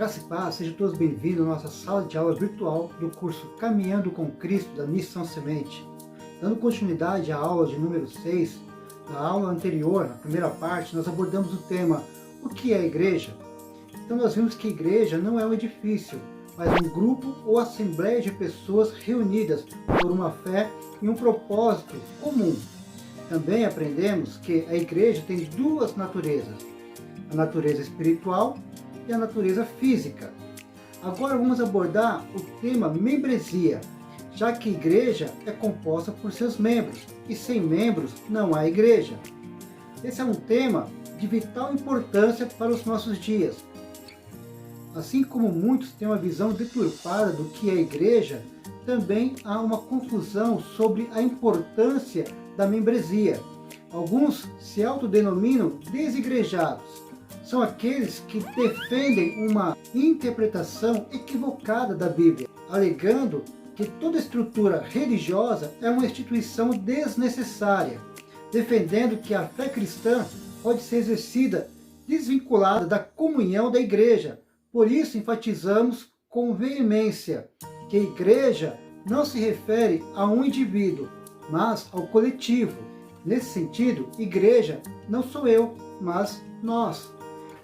Graça e paz, sejam todos bem-vindos à nossa sala de aula virtual do curso Caminhando com Cristo da Missão Semente. Dando continuidade à aula de número 6, na aula anterior, na primeira parte, nós abordamos o tema o que é a igreja? Então nós vimos que a igreja não é um edifício, mas um grupo ou assembleia de pessoas reunidas por uma fé e um propósito comum. Também aprendemos que a igreja tem duas naturezas, a natureza espiritual e a natureza física. Agora vamos abordar o tema membresia, já que a igreja é composta por seus membros, e sem membros não há igreja. Esse é um tema de vital importância para os nossos dias. Assim como muitos têm uma visão deturpada do que é a igreja, também há uma confusão sobre a importância da membresia. Alguns se autodenominam desigrejados. São aqueles que defendem uma interpretação equivocada da Bíblia, alegando que toda estrutura religiosa é uma instituição desnecessária, defendendo que a fé cristã pode ser exercida desvinculada da comunhão da igreja. Por isso enfatizamos com veemência que a igreja não se refere a um indivíduo, mas ao coletivo. Nesse sentido, igreja não sou eu, mas nós.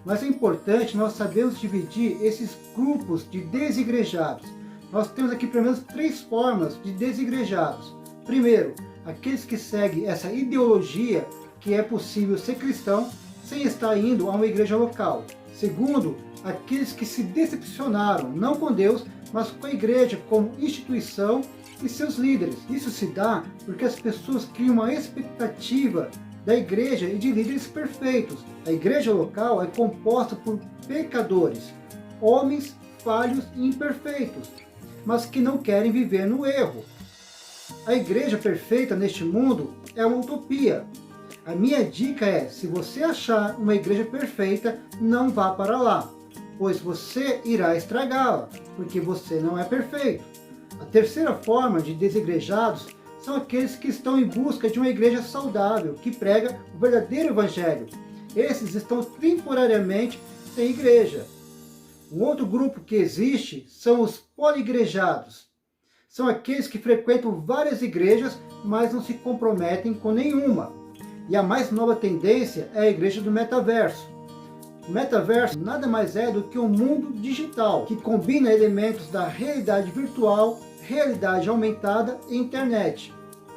Mas é importante nós sabermos dividir esses grupos de desigrejados. Nós temos aqui pelo menos 3 formas de desigrejados. Primeiro, aqueles que seguem essa ideologia que é possível ser cristão sem estar indo a uma igreja local. Segundo, aqueles que se decepcionaram, não com Deus, mas com a igreja como instituição e seus líderes. Isso se dá porque as pessoas criam uma expectativa da igreja e de líderes perfeitos. A igreja local é composta por pecadores, homens falhos e imperfeitos, mas que não querem viver no erro. A igreja perfeita neste mundo é uma utopia. A minha dica é, se você achar uma igreja perfeita, não vá para lá, pois você irá estragá-la, porque você não é perfeito. A terceira forma de desigrejados são aqueles que estão em busca de uma igreja saudável, que prega o verdadeiro evangelho. Esses estão temporariamente sem igreja. Um outro grupo que existe são os poligrejados. São aqueles que frequentam várias igrejas, mas não se comprometem com nenhuma. E a mais nova tendência é a igreja do metaverso. O metaverso nada mais é do que um mundo digital, que combina elementos da realidade virtual, realidade aumentada e internet.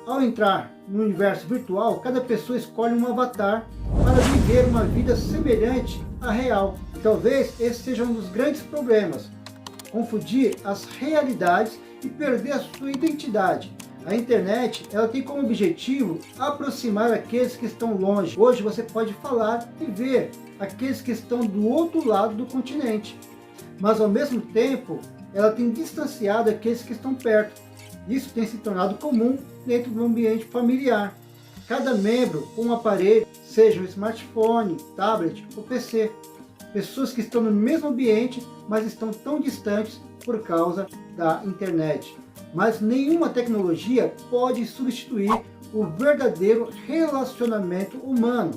Ao entrar no universo virtual, cada pessoa escolhe um avatar para viver uma vida semelhante à real. E talvez esse seja um dos grandes problemas, confundir as realidades e perder a sua identidade. A internet, ela tem como objetivo aproximar aqueles que estão longe. Hoje você pode falar e ver aqueles que estão do outro lado do continente, mas ao mesmo tempo ela tem distanciado aqueles que estão perto. Isso tem se tornado comum dentro do ambiente familiar. Cada membro com um aparelho, seja um smartphone, tablet ou PC. Pessoas que estão no mesmo ambiente, mas estão tão distantes por causa da internet. Mas nenhuma tecnologia pode substituir o verdadeiro relacionamento humano.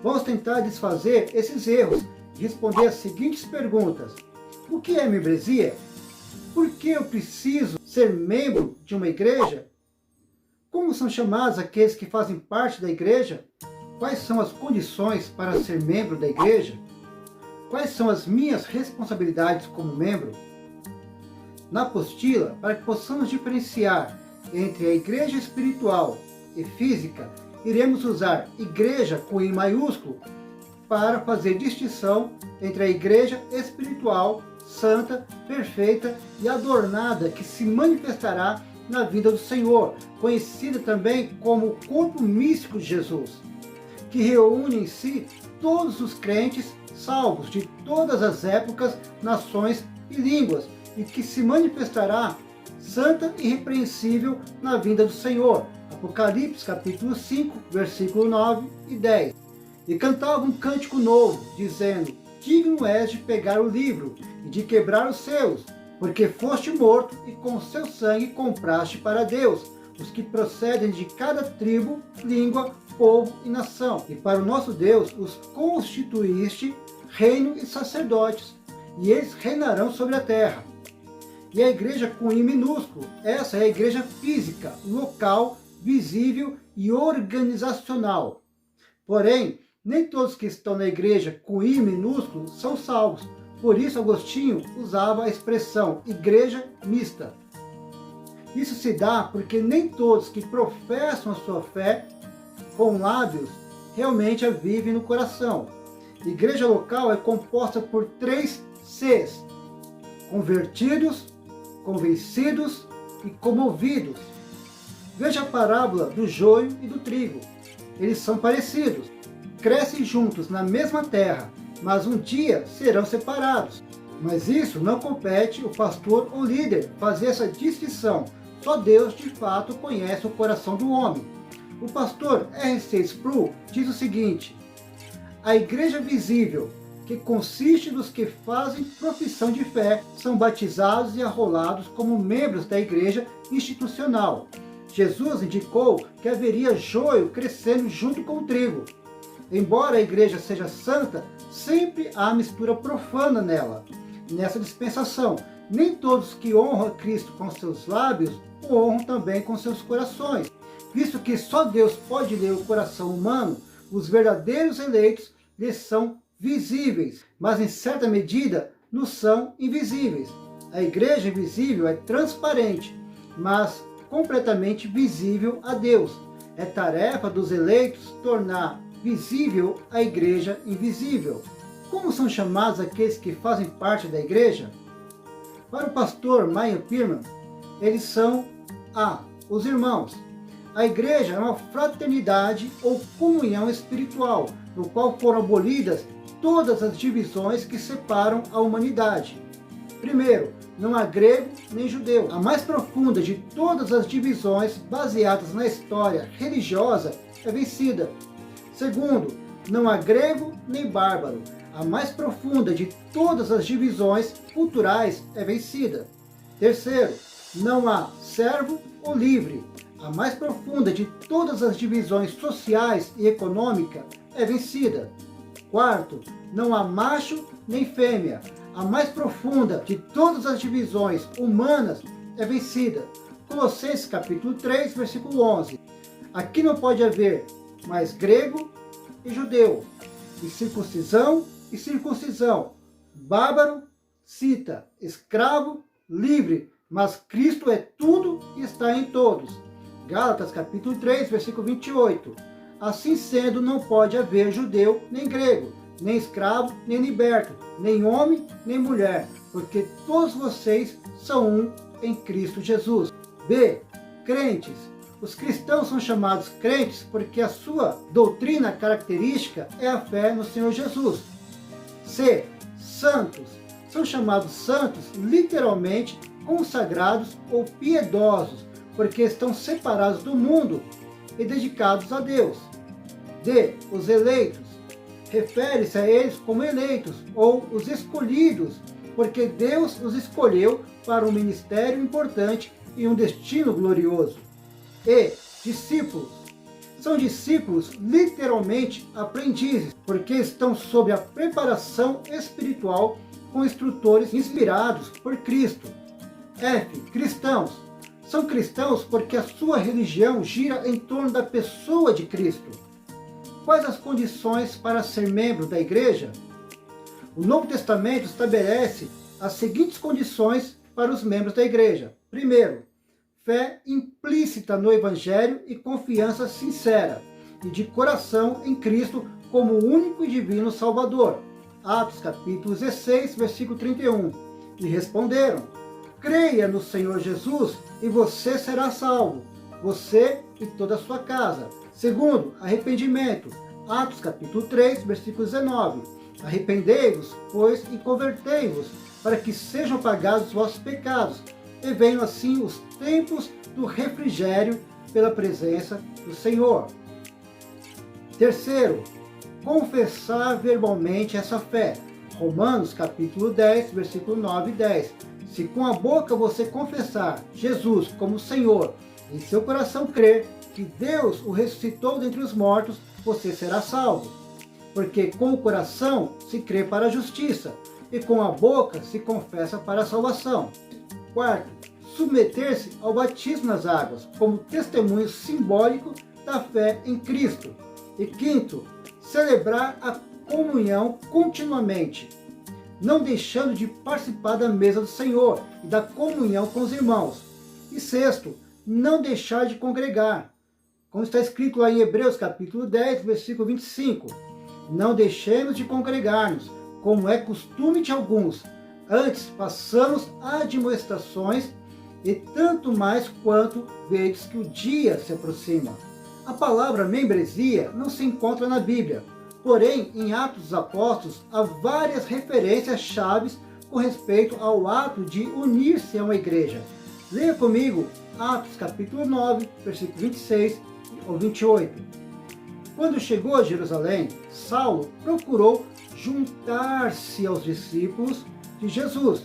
Vamos tentar desfazer esses erros e responder as seguintes perguntas. O que é membresia? Por que eu preciso ser membro de uma igreja? Como são chamados aqueles que fazem parte da igreja? Quais são as condições para ser membro da igreja? Quais são as minhas responsabilidades como membro? Na apostila, para que possamos diferenciar entre a igreja espiritual e física, iremos usar igreja com I maiúsculo para fazer distinção entre a igreja espiritual, santa, perfeita e adornada que se manifestará na vida do Senhor, conhecida também como o corpo místico de Jesus, que reúne em si todos os crentes salvos de todas as épocas, nações e línguas, e que se manifestará santa e irrepreensível na vinda do Senhor. Apocalipse capítulo 5, versículo 9 e 10. E cantava um cântico novo, dizendo: digno és de pegar o livro e de quebrar os selos, porque foste morto e com seu sangue compraste para Deus os que procedem de cada tribo, língua, povo e nação. E para o nosso Deus os constituíste reino e sacerdotes, e eles reinarão sobre a terra. E a igreja com I minúsculo, essa é a igreja física, local, visível e organizacional. Porém, nem todos que estão na igreja com I minúsculo são salvos. Por isso Agostinho usava a expressão igreja mista. Isso se dá porque nem todos que professam a sua fé com lábios realmente a vivem no coração. Igreja local é composta por 3 Cs: convertidos, convencidos e comovidos. Veja a parábola do joio e do trigo. Eles são parecidos, crescem juntos na mesma terra, mas um dia serão separados. Mas isso não compete o pastor ou líder fazer essa distinção. Só Deus de fato conhece o coração do homem. O pastor R.C. Sproul diz o seguinte: a igreja visível, que consiste dos que fazem profissão de fé, são batizados e arrolados como membros da igreja institucional. Jesus indicou que haveria joio crescendo junto com o trigo. Embora a igreja seja santa, sempre há mistura profana nela. Nessa dispensação, nem todos que honram a Cristo com seus lábios o honram também com seus corações. Visto que só Deus pode ler o coração humano, os verdadeiros eleitos lhes são visíveis, mas em certa medida nos são invisíveis. A igreja invisível é transparente, mas completamente visível a Deus. É tarefa dos eleitos tornar visível a igreja invisível. Como são chamados aqueles que fazem parte da igreja? Para o pastor Meyer Pirman, eles são os irmãos. A igreja é uma fraternidade ou comunhão espiritual, no qual foram abolidas todas as divisões que separam a humanidade. Primeiro, não há grego nem judeu. A mais profunda de todas as divisões baseadas na história religiosa é vencida. Segundo, não há grego nem bárbaro. A mais profunda de todas as divisões culturais é vencida. Terceiro, não há servo ou livre. A mais profunda de todas as divisões sociais e econômicas é vencida. Quarto, não há macho nem fêmea. A mais profunda de todas as divisões humanas é vencida. Colossenses capítulo 3, versículo 11. Aqui não pode haver mais grego e judeu, e circuncisão e circuncisão, bárbaro, cita, escravo, livre, mas Cristo é tudo e está em todos. Gálatas capítulo 3, versículo 28. Assim sendo, não pode haver judeu nem grego, nem escravo nem liberto, nem homem nem mulher, porque todos vocês são um em Cristo Jesus. B. Crentes. Os cristãos são chamados crentes porque a sua doutrina característica é a fé no Senhor Jesus. C. Santos. São chamados santos literalmente consagrados ou piedosos, porque estão separados do mundo e dedicados a Deus. D. Os eleitos. Refere-se a eles como eleitos ou os escolhidos, porque Deus os escolheu para um ministério importante e um destino glorioso. E. Discípulos. São discípulos literalmente aprendizes, porque estão sob a preparação espiritual com instrutores inspirados por Cristo. F. Cristãos. São cristãos porque a sua religião gira em torno da pessoa de Cristo. Quais as condições para ser membro da igreja? O Novo Testamento estabelece as seguintes condições para os membros da igreja. Primeiro, fé implícita no Evangelho e confiança sincera e de coração em Cristo como o único e divino Salvador. Atos capítulo 16, versículo 31. E responderam: creia no Senhor Jesus e você será salvo, você e toda a sua casa. Segundo, arrependimento. Atos capítulo 3, versículo 19. Arrependei-vos, pois, e convertei-vos, para que sejam apagados os vossos pecados, e venham assim os tempos do refrigério pela presença do Senhor. Terceiro, confessar verbalmente essa fé. Romanos capítulo 10, versículo 9 e 10. Se com a boca você confessar Jesus como Senhor, em seu coração crer que Deus o ressuscitou dentre os mortos, você será salvo. Porque com o coração se crê para a justiça, e com a boca se confessa para a salvação. Quarto, submeter-se ao batismo nas águas, como testemunho simbólico da fé em Cristo. E quinto, celebrar a comunhão continuamente, não deixando de participar da mesa do Senhor e da comunhão com os irmãos. E sexto, não deixar de congregar, como está escrito lá em Hebreus capítulo 10, versículo 25. Não deixemos de congregar-nos, como é costume de alguns, antes passamos admoestações, e tanto mais quanto vedes que o dia se aproxima. A palavra membresia não se encontra na Bíblia, porém em Atos dos Apóstolos há várias referências chaves com respeito ao ato de unir-se a uma igreja. Leia comigo Atos capítulo 9, versículo 26 ao 28. Quando chegou a Jerusalém, Saulo procurou juntar-se aos discípulos de Jesus,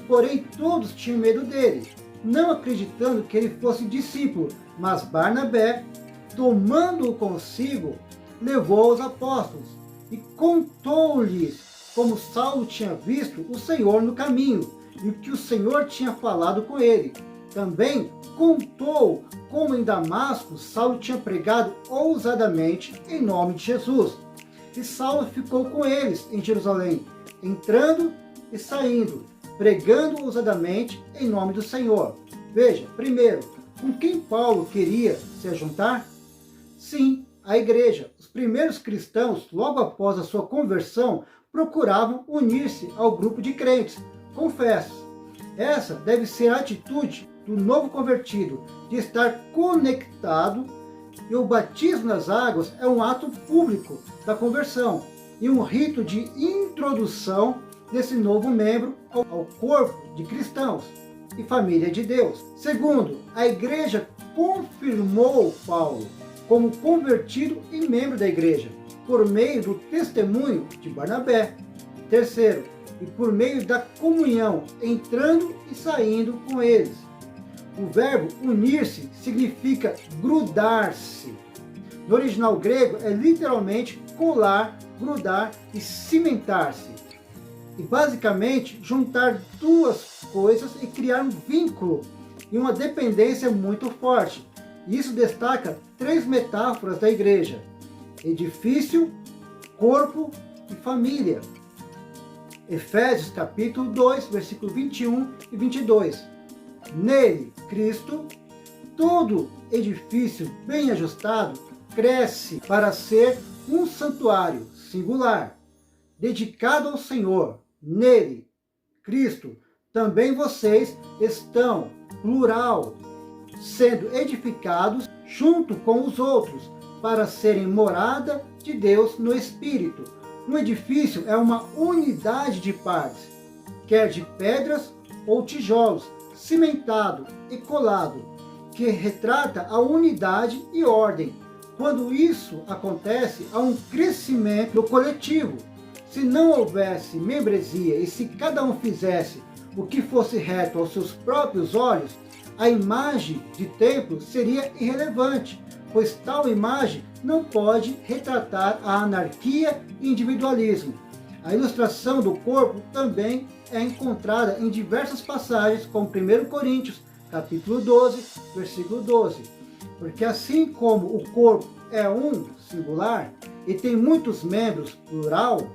porém todos tinham medo dele, não acreditando que ele fosse discípulo, mas Barnabé, tomando-o consigo, levou aos apóstolos e contou-lhes como Saulo tinha visto o Senhor no caminho e o que o Senhor tinha falado com ele. Também contou como em Damasco Saulo tinha pregado ousadamente em nome de Jesus. E Saulo ficou com eles em Jerusalém, entrando e saindo, pregando ousadamente em nome do Senhor. Veja, primeiro, com quem Paulo queria se juntar? Sim, a igreja. Os primeiros cristãos, logo após a sua conversão, procuravam unir-se ao grupo de crentes confessos. Essa deve ser a atitude do novo convertido, de estar conectado, e o batismo nas águas é um ato público da conversão e um rito de introdução desse novo membro ao corpo de cristãos e família de Deus. Segundo, a igreja confirmou Paulo como convertido e membro da igreja, por meio do testemunho de Barnabé. Terceiro, e por meio da comunhão, entrando e saindo com eles. O verbo unir-se significa grudar-se. No original grego é literalmente colar, grudar e cimentar-se. E basicamente juntar duas coisas e criar um vínculo e uma dependência muito forte. Isso destaca três metáforas da igreja: edifício, corpo e família. Efésios capítulo 2, versículo 21 e 22. Nele, Cristo, todo edifício bem ajustado cresce para ser um santuário singular, dedicado ao Senhor. Nele, Cristo, também vocês estão, plural, sendo edificados junto com os outros, para serem morada de Deus no Espírito. Um edifício é uma unidade de partes, quer de pedras ou tijolos, cimentado e colado, que retrata a unidade e ordem. Quando isso acontece, há um crescimento do coletivo. Se não houvesse membresia e se cada um fizesse o que fosse reto aos seus próprios olhos, a imagem de templo seria irrelevante, pois tal imagem não pode retratar a anarquia e individualismo. A ilustração do corpo também é encontrada em diversas passagens, como 1 Coríntios, capítulo 12, versículo 12. Porque assim como o corpo é um, singular, e tem muitos membros, plural,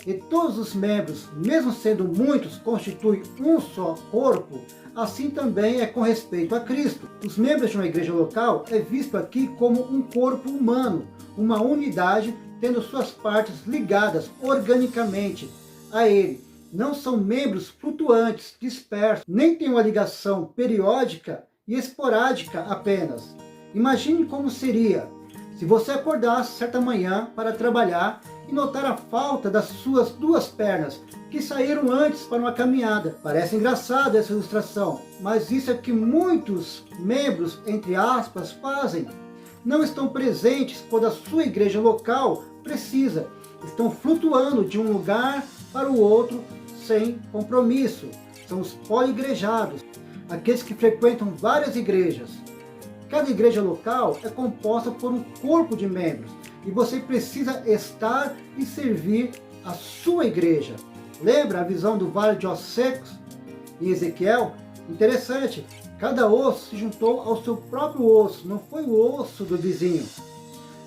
e todos os membros, mesmo sendo muitos, constituem um só corpo, assim também é com respeito a Cristo. Os membros de uma igreja local é visto aqui como um corpo humano, uma unidade tendo suas partes ligadas organicamente a ele. Não são membros flutuantes, dispersos, nem tem uma ligação periódica e esporádica apenas. Imagine como seria se você acordasse certa manhã para trabalhar e notar a falta das suas duas pernas, que saíram antes para uma caminhada. Parece engraçada essa ilustração, mas isso é que muitos membros, entre aspas, fazem. Não estão presentes quando a sua igreja local precisa. Estão flutuando de um lugar para o outro sem compromisso. São os poligrejados, aqueles que frequentam várias igrejas. Cada igreja local é composta por um corpo de membros e você precisa estar e servir a sua igreja. Lembra a visão do vale de ossos secos em Ezequiel? Interessante, cada osso se juntou ao seu próprio osso, não foi o osso do vizinho.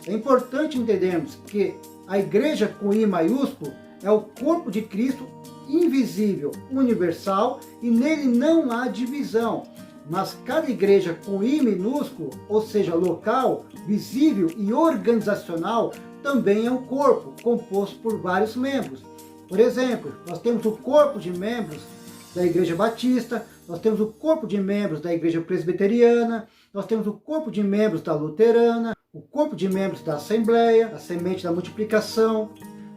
É importante entendermos que a igreja com I maiúsculo é o corpo de Cristo invisível, universal, e nele não há divisão. Mas cada igreja com I minúsculo, ou seja, local, visível e organizacional, também é um corpo composto por vários membros. Por exemplo, nós temos o corpo de membros da Igreja Batista, nós temos o corpo de membros da Igreja Presbiteriana, nós temos o corpo de membros da Luterana, o corpo de membros da Assembleia, a Semente da Multiplicação.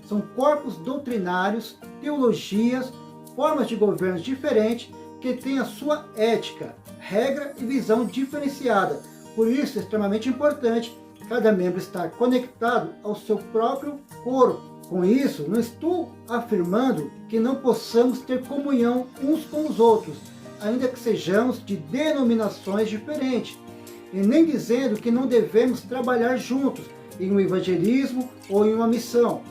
São corpos doutrinários, teologias, formas de governo diferentes que têm a sua ética, regra e visão diferenciada. Por isso é extremamente importante cada membro estar conectado ao seu próprio corpo. Com isso, não estou afirmando que não possamos ter comunhão uns com os outros, ainda que sejamos de denominações diferentes, e nem dizendo que não devemos trabalhar juntos em um evangelismo ou em uma missão.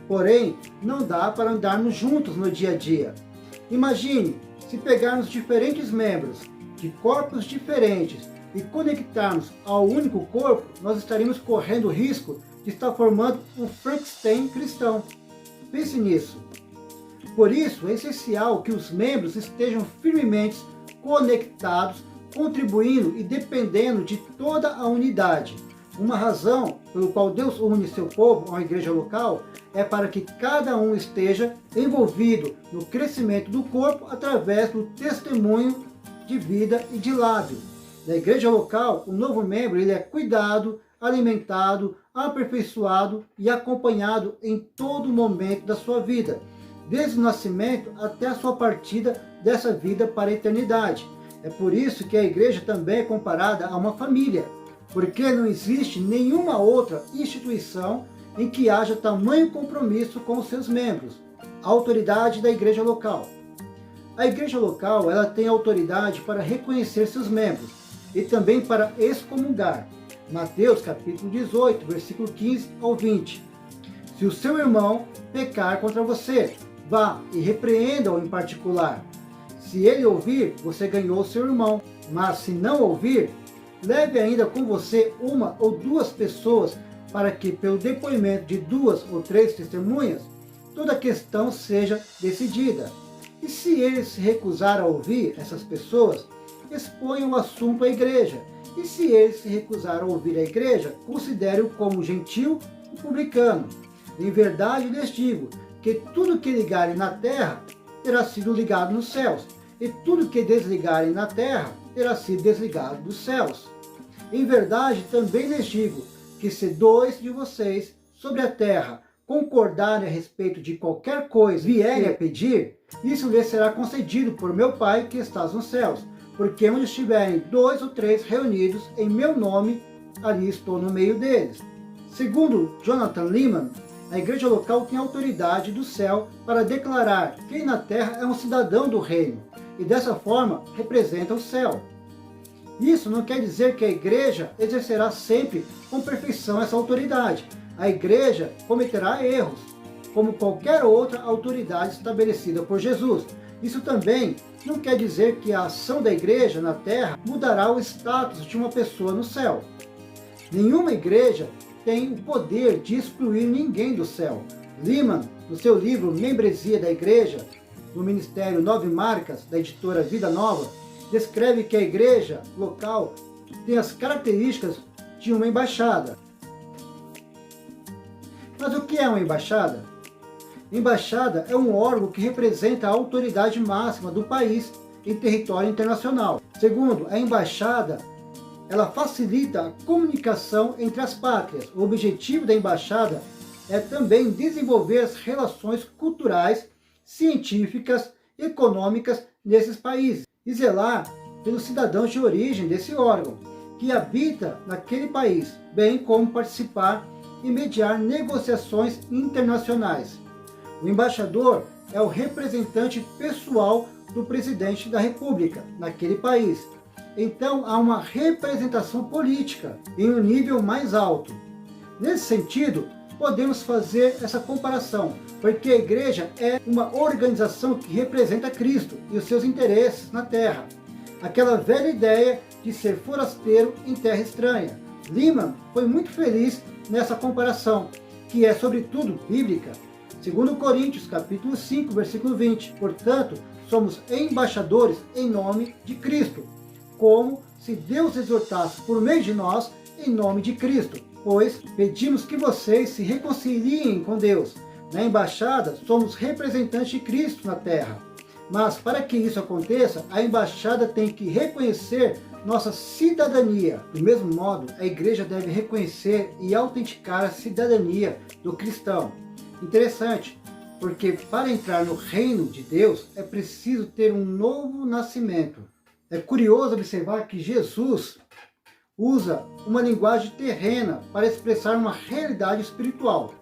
Porém, não dá para andarmos juntos no dia a dia. Imagine, se pegarmos diferentes membros de corpos diferentes e conectarmos ao único corpo, nós estaríamos correndo o risco de estar formando um Frankenstein cristão. Pense nisso. Por isso, é essencial que os membros estejam firmemente conectados, contribuindo e dependendo de toda a unidade. Uma razão pelo qual Deus une seu povo a uma igreja local é para que cada um esteja envolvido no crescimento do corpo através do testemunho de vida e de lábio. Na igreja local, o novo membro ele é cuidado, alimentado, aperfeiçoado e acompanhado em todo momento da sua vida, desde o nascimento até a sua partida dessa vida para a eternidade. É por isso que a igreja também é comparada a uma família, porque não existe nenhuma outra instituição em que haja tamanho compromisso com os seus membros. A autoridade da igreja local. A igreja local ela tem autoridade para reconhecer seus membros e também para excomungar. Mateus capítulo 18, versículo 15 ao 20. Se o seu irmão pecar contra você, vá e repreenda-o em particular. Se ele ouvir, você ganhou seu irmão. Mas se não ouvir, leve ainda com você uma ou duas pessoas, para que, pelo depoimento de 2 ou 3 testemunhas, toda a questão seja decidida. E se ele se recusar a ouvir essas pessoas, exponha o assunto à igreja. E se ele se recusar a ouvir a igreja, considere-o como gentil e publicano. Em verdade lhes digo que tudo que ligarem na terra terá sido ligado nos céus, e tudo que desligarem na terra terá sido desligado dos céus. Em verdade também lhes digo que se 2 de vocês sobre a terra concordarem a respeito de qualquer coisa vierem a pedir, isso lhes será concedido por meu Pai que estás nos céus. Porque onde estiverem 2 ou 3 reunidos em meu nome, ali estou no meio deles. Segundo Jonathan Leeman, a igreja local tem autoridade do céu para declarar quem na terra é um cidadão do reino, e dessa forma representa o céu. Isso não quer dizer que a igreja exercerá sempre com perfeição essa autoridade. A igreja cometerá erros, como qualquer outra autoridade estabelecida por Jesus. Isso também não quer dizer que a ação da igreja na terra mudará o status de uma pessoa no céu. Nenhuma igreja tem o poder de excluir ninguém do céu. Leeman, no seu livro Membresia da Igreja, no Ministério 9 Marcas, da editora Vida Nova, descreve que a igreja local tem as características de uma embaixada. Mas o que é uma embaixada? Embaixada é um órgão que representa a autoridade máxima do país em território internacional. Segundo, a embaixada ela facilita a comunicação entre as pátrias. O objetivo da embaixada é também desenvolver as relações culturais, científicas, econômicas nesses países e zelar pelos cidadãos de origem desse órgão, que habita naquele país, bem como participar e mediar negociações internacionais. O embaixador é o representante pessoal do presidente da República naquele país. Então há uma representação política em um nível mais alto. Nesse sentido, podemos fazer essa comparação, porque a igreja é uma organização que representa Cristo e os seus interesses na terra. Aquela velha ideia de ser forasteiro em terra estranha. Lehmann foi muito feliz nessa comparação, que é sobretudo bíblica. Segundo Coríntios, capítulo 5, versículo 20. Portanto, somos embaixadores em nome de Cristo, como se Deus exortasse por meio de nós em nome de Cristo. Pois pedimos que vocês se reconciliem com Deus. Na embaixada, somos representantes de Cristo na terra. Mas para que isso aconteça, a embaixada tem que reconhecer nossa cidadania. Do mesmo modo, a igreja deve reconhecer e autenticar a cidadania do cristão. Interessante, porque para entrar no reino de Deus é preciso ter um novo nascimento. É curioso observar que Jesus usa uma linguagem terrena para expressar uma realidade espiritual.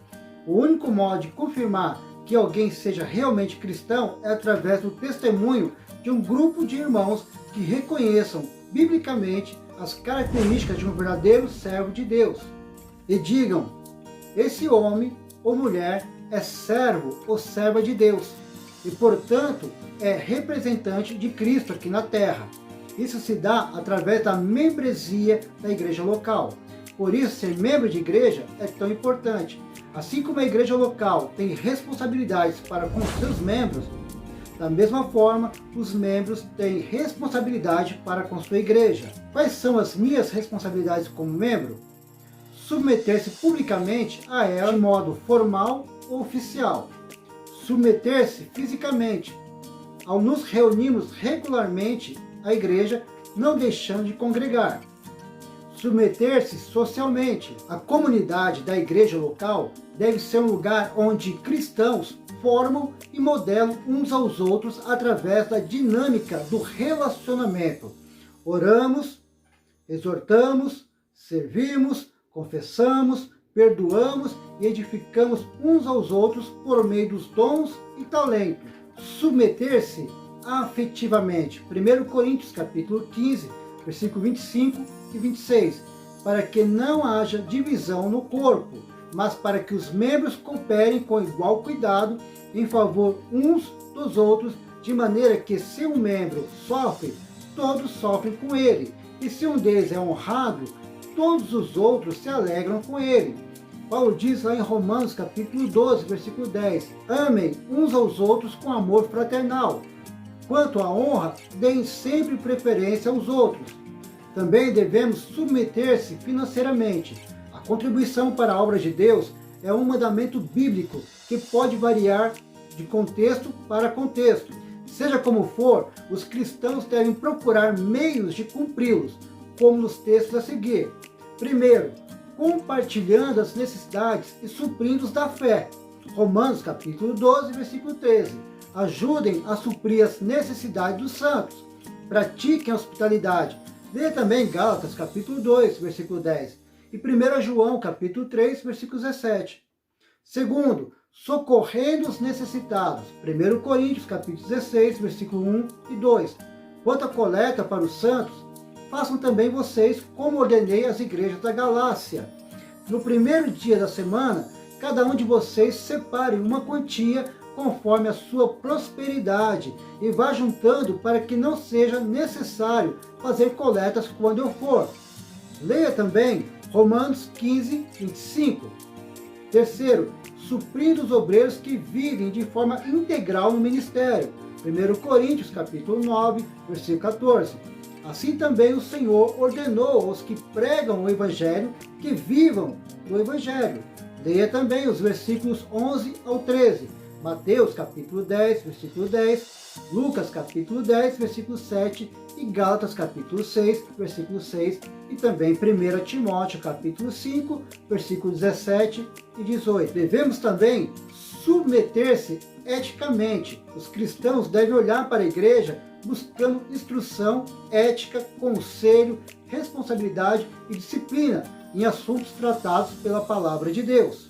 O único modo de confirmar que alguém seja realmente cristão é através do testemunho de um grupo de irmãos que reconheçam biblicamente as características de um verdadeiro servo de Deus e digam: esse homem ou mulher é servo ou serva de Deus e, portanto, é representante de Cristo aqui na terra. Isso se dá através da membresia da igreja local. Por isso, ser membro de igreja é tão importante. Assim como a igreja local tem responsabilidades para com seus membros, da mesma forma, os membros têm responsabilidade para com sua igreja. Quais são as minhas responsabilidades como membro? Submeter-se publicamente a ela de modo formal ou oficial. Submeter-se fisicamente, ao nos reunirmos regularmente à igreja, não deixando de congregar. Submeter-se socialmente. A comunidade da igreja local deve ser um lugar onde cristãos formam e modelam uns aos outros através da dinâmica do relacionamento. Oramos, exortamos, servimos, confessamos, perdoamos e edificamos uns aos outros por meio dos dons e talentos. Submeter-se afetivamente. 1 Coríntios capítulo 15, versículo 25 e 26. Para que não haja divisão no corpo, mas para que os membros cooperem com igual cuidado em favor uns dos outros, de maneira que se um membro sofre, todos sofrem com ele, e se um deles é honrado, todos os outros se alegram com ele. Paulo diz lá em Romanos capítulo 12, versículo 10, amem uns aos outros com amor fraternal. Quanto à honra, deem sempre preferência aos outros. Também devemos submeter-se financeiramente. A contribuição para a obra de Deus é um mandamento bíblico que pode variar de contexto para contexto. Seja como for, os cristãos devem procurar meios de cumpri-los, como nos textos a seguir. Primeiro, compartilhando as necessidades e suprindo-os da fé. Romanos capítulo 12, versículo 13. Ajudem a suprir as necessidades dos santos. Pratiquem a hospitalidade. Leia também Gálatas capítulo 2, versículo 10. E 1 João capítulo 3, versículo 17. Segundo, socorrendo os necessitados. 1 Coríntios capítulo 16, versículo 1 e 2. Quanto à coleta para os santos, façam também vocês como ordenei às igrejas da Galácia. No primeiro dia da semana, cada um de vocês separe uma quantia conforme a sua prosperidade e vá juntando para que não seja necessário fazer coletas quando eu for. Leia também Romanos 15, 25. Terceiro, suprindo os obreiros que vivem de forma integral no ministério. 1 Coríntios capítulo 9, versículo 14. Assim também o Senhor ordenou aos que pregam o Evangelho que vivam do Evangelho. Leia também os versículos 11 ao 13. Mateus capítulo 10, versículo 10, Lucas capítulo 10, versículo 7 e Gálatas capítulo 6, versículo 6 e também 1 Timóteo capítulo 5, versículo 17 e 18. Devemos também submeter-se eticamente. Os cristãos devem olhar para a igreja buscando instrução, ética, conselho, responsabilidade e disciplina em assuntos tratados pela palavra de Deus.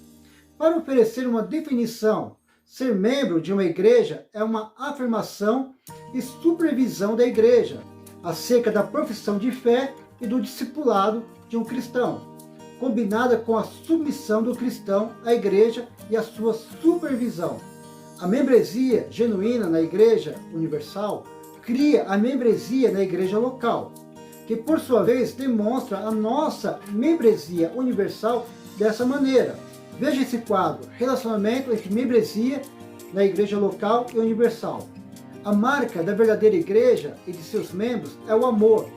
Para oferecer uma definição, ser membro de uma igreja é uma afirmação e supervisão da igreja acerca da profissão de fé e do discipulado de um cristão. combinada com a submissão do cristão à igreja e a sua supervisão. A membresia genuína na Igreja Universal cria a membresia na igreja local, que por sua vez demonstra a nossa membresia universal dessa maneira. Veja esse quadro: relacionamento entre membresia na igreja local e universal. A marca da verdadeira igreja e de seus membros é o amor,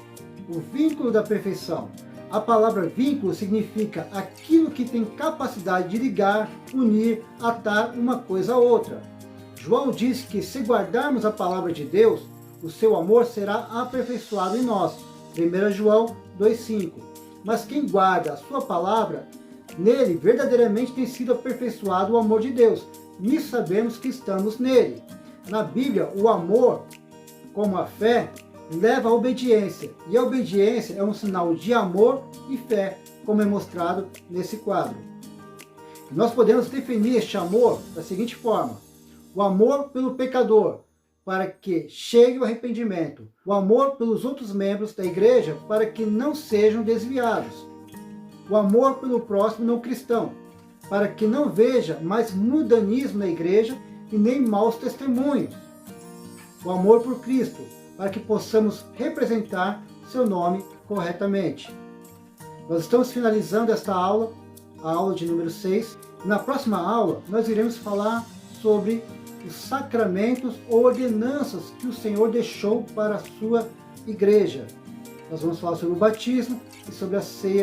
o vínculo da perfeição. A palavra vínculo significa aquilo que tem capacidade de ligar, unir, atar uma coisa a outra. João diz que se guardarmos a palavra de Deus, o seu amor será aperfeiçoado em nós. 1 João 2,5. Mas quem guarda a sua palavra, nele verdadeiramente tem sido aperfeiçoado o amor de Deus. Nisso sabemos que estamos nele. Na Bíblia, o amor, como a fé, leva à obediência. E a obediência é um sinal de amor e fé, como é mostrado nesse quadro. E nós podemos definir este amor da seguinte forma: o amor pelo pecador, para que chegue o arrependimento. O amor pelos outros membros da igreja, para que não sejam desviados. O amor pelo próximo não cristão, para que não veja mais mundanismo na igreja e nem maus testemunhos. O amor por Cristo, para que possamos representar seu nome corretamente. Nós estamos finalizando esta aula, a aula de número 6. Na próxima aula, nós iremos falar sobre os sacramentos ou ordenanças que o Senhor deixou para a sua igreja. Nós vamos falar sobre o batismo e sobre a ceia